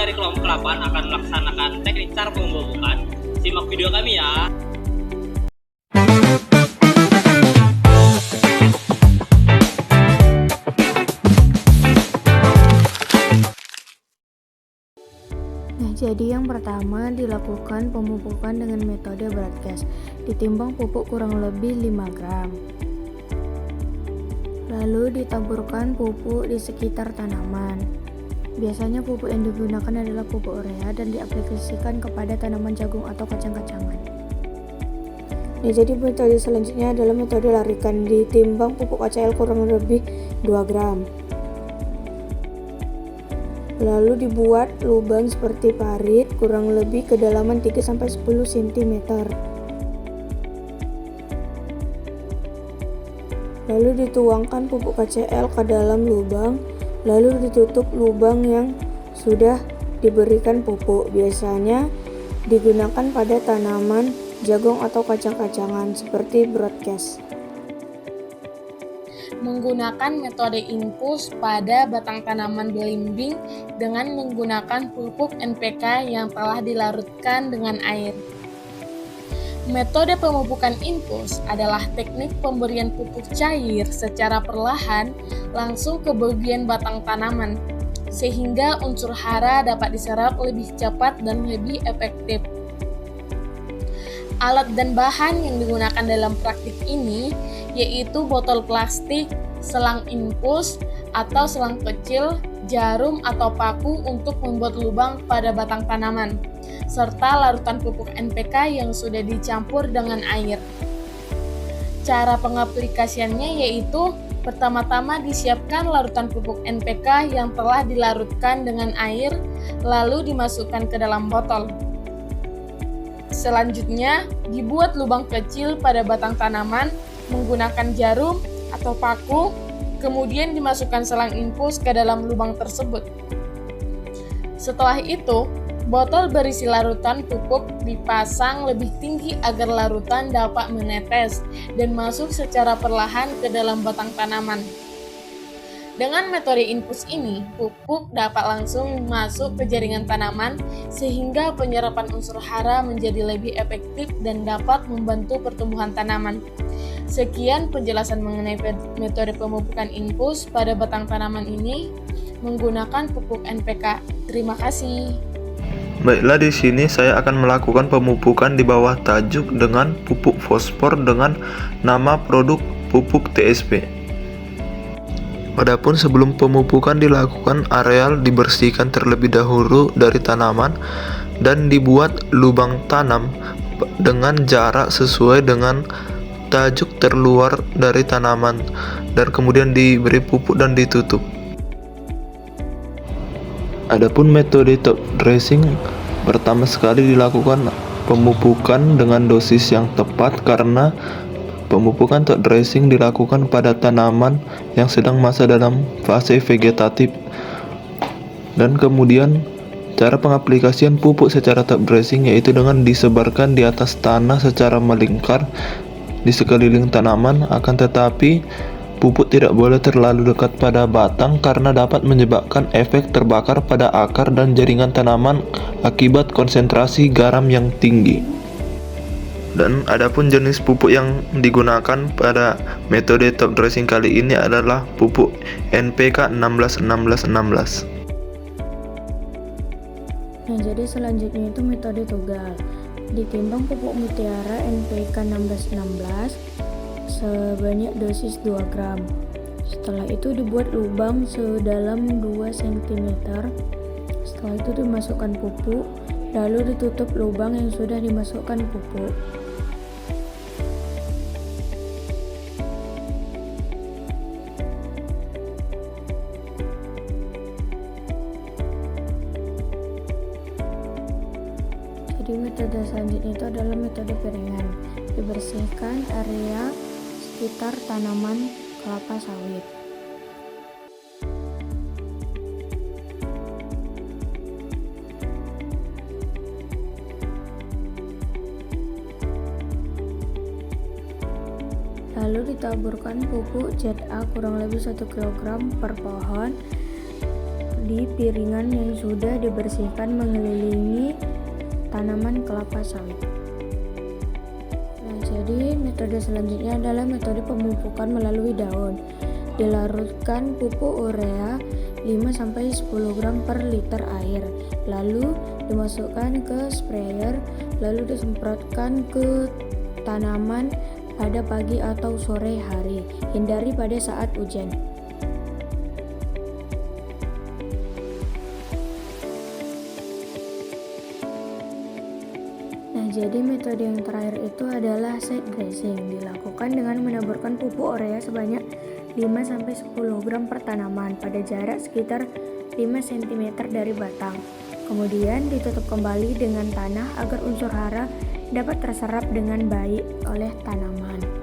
dari kelompok 8 akan melaksanakan teknik cara pemupukan. Simak video kami ya. Jadi yang pertama dilakukan pemupukan dengan metode broadcast. Ditimbang pupuk kurang lebih 5 gram. Lalu ditaburkan pupuk di sekitar tanaman. Biasanya pupuk yang digunakan adalah pupuk urea dan diaplikasikan kepada tanaman jagung atau kacang-kacangan. Jadi metode selanjutnya adalah metode larikan. Ditimbang pupuk KCl kurang lebih 2 gram. Lalu dibuat lubang seperti parit kurang lebih kedalaman 3-10 cm. Lalu dituangkan pupuk KCl ke dalam lubang, lalu ditutup lubang yang sudah diberikan pupuk. Biasanya digunakan pada tanaman jagung atau kacang-kacangan seperti broadcast. Menggunakan metode infus pada batang tanaman belimbing dengan menggunakan pupuk NPK yang telah dilarutkan dengan air. Metode pemupukan infus adalah teknik pemberian pupuk cair secara perlahan langsung ke bagian batang tanaman, sehingga unsur hara dapat diserap lebih cepat dan lebih efektif. Alat dan bahan yang digunakan dalam praktik ini yaitu botol plastik, selang infus atau selang kecil, jarum atau paku untuk membuat lubang pada batang tanaman, serta larutan pupuk NPK yang sudah dicampur dengan air. Cara pengaplikasiannya yaitu pertama-tama disiapkan larutan pupuk NPK yang telah dilarutkan dengan air, lalu dimasukkan ke dalam botol. Selanjutnya, dibuat lubang kecil pada batang tanaman menggunakan jarum atau paku, kemudian dimasukkan selang infus ke dalam lubang tersebut. Setelah itu, botol berisi larutan pupuk dipasang lebih tinggi agar larutan dapat menetes dan masuk secara perlahan ke dalam batang tanaman. Dengan metode infus ini, pupuk dapat langsung masuk ke jaringan tanaman sehingga penyerapan unsur hara menjadi lebih efektif dan dapat membantu pertumbuhan tanaman. Sekian penjelasan mengenai metode pemupukan infus pada batang tanaman ini menggunakan pupuk NPK. Terima kasih. Baiklah, di sini saya akan melakukan pemupukan di bawah tajuk dengan pupuk fosfor dengan nama produk pupuk TSP. Adapun sebelum pemupukan dilakukan, areal dibersihkan terlebih dahulu dari tanaman dan dibuat lubang tanam dengan jarak sesuai dengan tajuk terluar dari tanaman dan kemudian diberi pupuk dan ditutup. Adapun metode top dressing, pertama sekali dilakukan pemupukan dengan dosis yang tepat karena pemupukan top dressing dilakukan pada tanaman yang sedang masuk dalam fase vegetatif. Dan kemudian cara pengaplikasian pupuk secara top dressing yaitu dengan disebarkan di atas tanah secara melingkar di sekeliling tanaman, akan tetapi pupuk tidak boleh terlalu dekat pada batang karena dapat menyebabkan efek terbakar pada akar dan jaringan tanaman akibat konsentrasi garam yang tinggi. Dan adapun jenis pupuk yang digunakan pada metode top dressing kali ini adalah pupuk NPK 16-16-16. Nah, jadi selanjutnya itu metode tugal. Ditimbang pupuk mutiara NPK 16-16 sebanyak dosis 2 gram. Setelah itu dibuat lubang sedalam 2 cm. Setelah itu dimasukkan pupuk, lalu ditutup lubang yang sudah dimasukkan pupuk. Jadi metode selanjutnya itu adalah metode piringan. Dibersihkan area sekitar tanaman kelapa sawit. Lalu ditaburkan pupuk Zat A kurang lebih 1 kg per pohon di piringan yang sudah dibersihkan mengelilingi tanaman kelapa sawit. Nah, jadi metode selanjutnya adalah metode pemupukan melalui daun. Dilarutkan pupuk urea 5-10 gram per liter air, lalu dimasukkan ke sprayer, lalu disemprotkan ke tanaman pada pagi atau sore hari. Hindari pada saat hujan. Nah, jadi metode yang terakhir itu adalah side dressing. Dilakukan dengan menaburkan pupuk urea sebanyak 5-10 gram per tanaman pada jarak sekitar 5 cm dari batang. Kemudian ditutup kembali dengan tanah agar unsur hara dapat terserap dengan baik oleh tanaman.